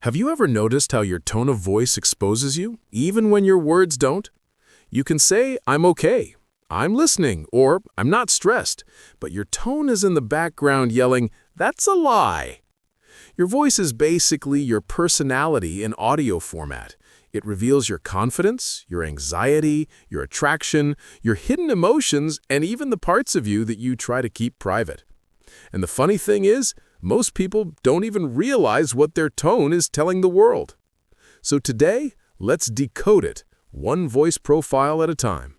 Have you ever noticed how your tone of voice exposes you, even when your words don't? You can say, "I'm okay," "I'm listening," or "I'm not stressed," but your tone is in the background yelling, "That's a lie." Your voice is basically your personality in audio format. It reveals your confidence, your anxiety, your attraction, your hidden emotions, and even the parts of you that you try to keep private. And the funny thing is, most people don't even realize what their tone is telling the world. So today, let's decode it, one voice profile at a time.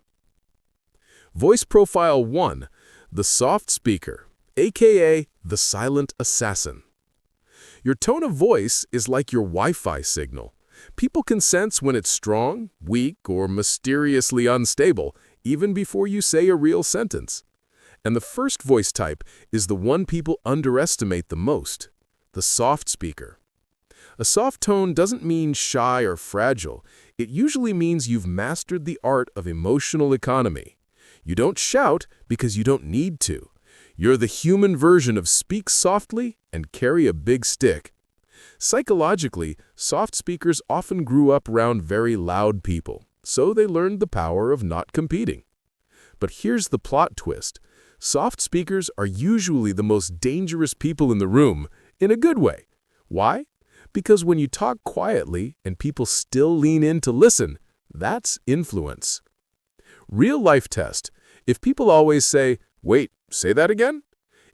Voice Profile 1, the soft speaker, aka the silent assassin. Your tone of voice is like your Wi-Fi signal. People can sense when it's strong, weak, or mysteriously unstable, even before you say a real sentence. And the first voice type is the one people underestimate the most, the soft speaker. A soft tone doesn't mean shy or fragile. It usually means you've mastered the art of emotional economy. You don't shout because you don't need to. You're the human version of speak softly and carry a big stick. Psychologically, soft speakers often grew up around very loud people, so they learned the power of not competing. But here's the plot twist. Soft speakers are usually the most dangerous people in the room, in a good way. Why? Because when you talk quietly and people still lean in to listen, that's influence. Real-life test. If people always say, "Wait, say that again?"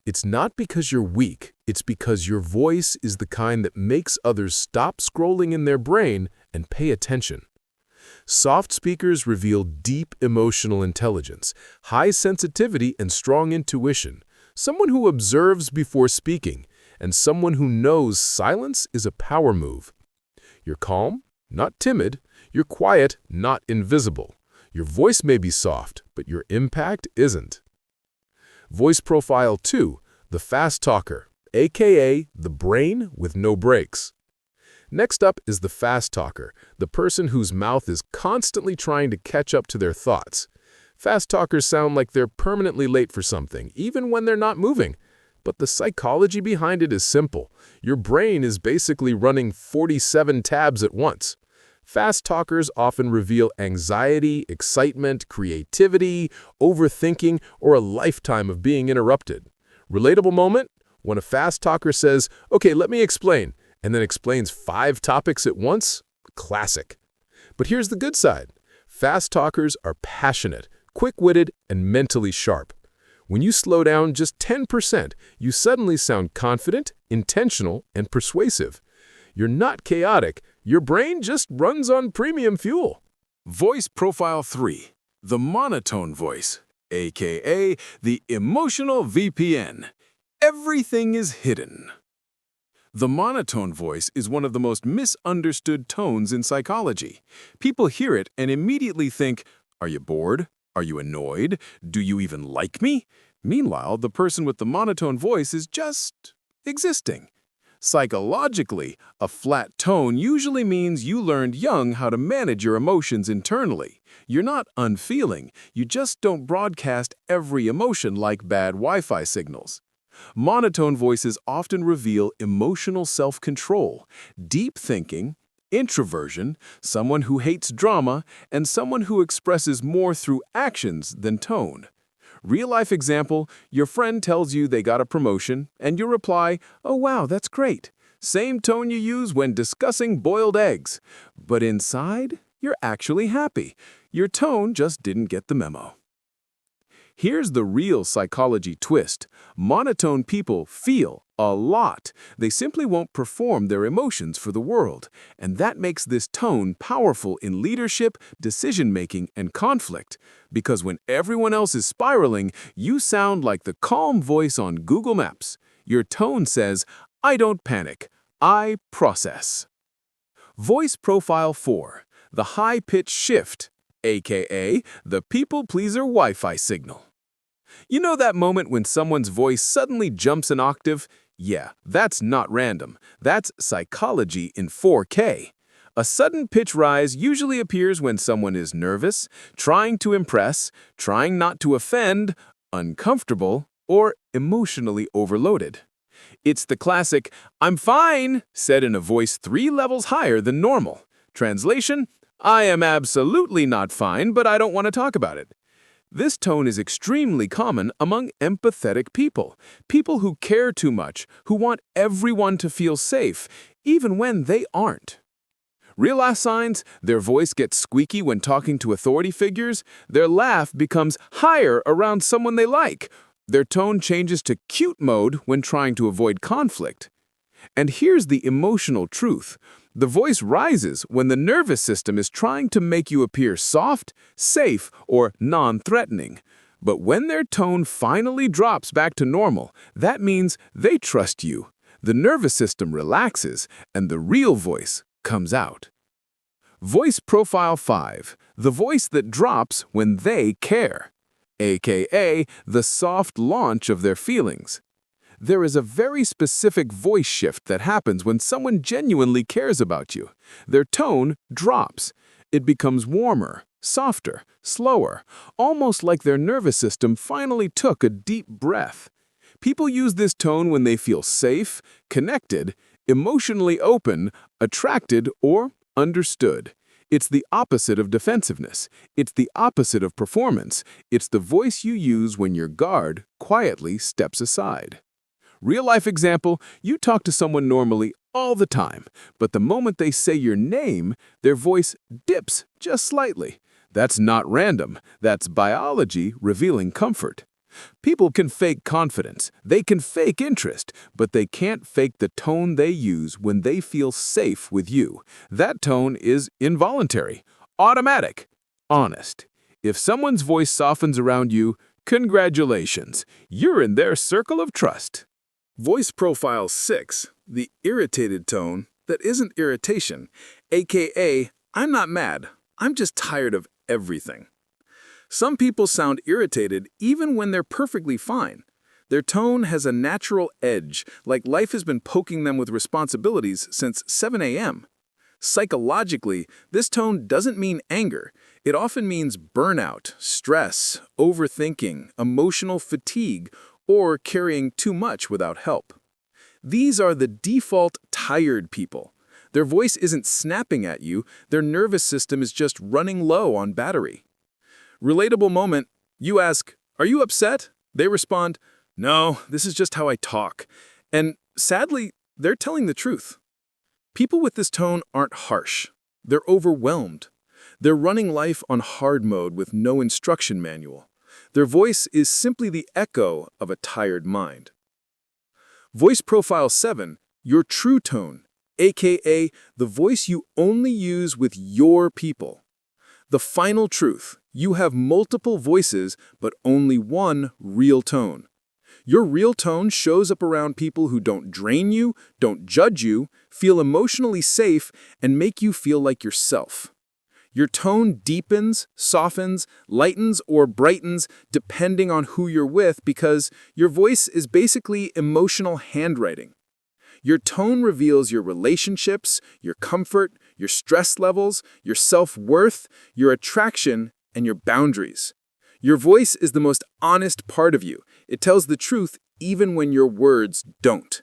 It's not because you're weak, it's because your voice is the kind that makes others stop scrolling in their brain and pay attention. Soft speakers reveal deep emotional intelligence, high sensitivity and strong intuition, someone who observes before speaking, and someone who knows silence is a power move. You're calm, not timid. You're quiet, not invisible. Your voice may be soft, but your impact isn't. Voice Profile 2, the fast talker, aka the brain with no brakes. Next up is the fast talker, the person whose mouth is constantly trying to catch up to their thoughts. Fast talkers sound like they're permanently late for something, even when they're not moving. But the psychology behind it is simple. Your brain is basically running 47 tabs at once. Fast talkers often reveal anxiety, excitement, creativity, overthinking, or a lifetime of being interrupted. Relatable moment? When a fast talker says, "Okay, let me explain," and then explains 5 topics at once? Classic. But here's the good side. Fast talkers are passionate, quick-witted, and mentally sharp. When you slow down just 10%, you suddenly sound confident, intentional, and persuasive. You're not chaotic. Your brain just runs on premium fuel. Voice Profile 3, the monotone voice, aka the emotional VPN. Everything is hidden. The monotone voice is one of the most misunderstood tones in psychology. People hear it and immediately think, "Are you bored? Are you annoyed? Do you even like me?" Meanwhile, the person with the monotone voice is just existing. Psychologically, a flat tone usually means you learned young how to manage your emotions internally. You're not unfeeling, you just don't broadcast every emotion like bad Wi-Fi signals. Monotone voices often reveal emotional self-control, deep thinking, introversion, someone who hates drama, and someone who expresses more through actions than tone. Real-life example, your friend tells you they got a promotion, and you reply, "Oh wow, that's great." Same tone you use when discussing boiled eggs. But inside, you're actually happy. Your tone just didn't get the memo. Here's the real psychology twist. Monotone people feel a lot. They simply won't perform their emotions for the world. And that makes this tone powerful in leadership, decision-making, and conflict. Because when everyone else is spiraling, you sound like the calm voice on Google Maps. Your tone says, "I don't panic. I process." Voice Profile 4, the high-pitch shift, aka the people-pleaser Wi-Fi signal. You know that moment when someone's voice suddenly jumps an octave? Yeah, that's not random. That's psychology in 4K. A sudden pitch rise usually appears when someone is nervous, trying to impress, trying not to offend, uncomfortable, or emotionally overloaded. It's the classic, "I'm fine," said in a voice 3 levels higher than normal. Translation, "I am absolutely not fine, but I don't want to talk about it." This tone is extremely common among empathetic people, people who care too much, who want everyone to feel safe, even when they aren't. Real signs, their voice gets squeaky when talking to authority figures, their laugh becomes higher around someone they like, their tone changes to cute mode when trying to avoid conflict. And here's the emotional truth. The voice rises when the nervous system is trying to make you appear soft, safe, or non-threatening. But when their tone finally drops back to normal, that means they trust you. The nervous system relaxes, and the real voice comes out. Voice Profile 5, the voice that drops when they care, aka the soft launch of their feelings. There is a very specific voice shift that happens when someone genuinely cares about you. Their tone drops. It becomes warmer, softer, slower, almost like their nervous system finally took a deep breath. People use this tone when they feel safe, connected, emotionally open, attracted, or understood. It's the opposite of defensiveness. It's the opposite of performance. It's the voice you use when your guard quietly steps aside. Real-life example, you talk to someone normally all the time, but the moment they say your name, their voice dips just slightly. That's not random. That's biology revealing comfort. People can fake confidence, they can fake interest, but they can't fake the tone they use when they feel safe with you. That tone is involuntary, automatic, honest. If someone's voice softens around you, congratulations, you're in their circle of trust. Voice Profile 6, the irritated tone that isn't irritation, aka, "I'm not mad, I'm just tired of everything." Some people sound irritated even when they're perfectly fine. Their tone has a natural edge, like life has been poking them with responsibilities since 7 a.m. Psychologically, this tone doesn't mean anger. It often means burnout, stress, overthinking, emotional fatigue, or carrying too much without help. These are the default tired people. Their voice isn't snapping at you, their nervous system is just running low on battery. Relatable moment, you ask, "Are you upset?" They respond, "No, this is just how I talk." And sadly, they're telling the truth. People with this tone aren't harsh. They're overwhelmed. They're running life on hard mode with no instruction manual. Their voice is simply the echo of a tired mind. Voice Profile 7, your true tone, aka the voice you only use with your people. The final truth, you have multiple voices, but only one real tone. Your real tone shows up around people who don't drain you, don't judge you, feel emotionally safe, and make you feel like yourself. Your tone deepens, softens, lightens, or brightens depending on who you're with because your voice is basically emotional handwriting. Your tone reveals your relationships, your comfort, your stress levels, your self-worth, your attraction, and your boundaries. Your voice is the most honest part of you. It tells the truth even when your words don't.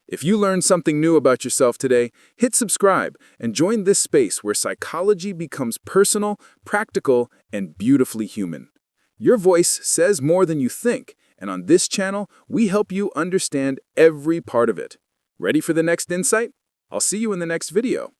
If you learned something new about yourself today, hit subscribe and join this space where psychology becomes personal, practical, and beautifully human. Your voice says more than you think, and on this channel, we help you understand every part of it. Ready for the next insight? I'll see you in the next video.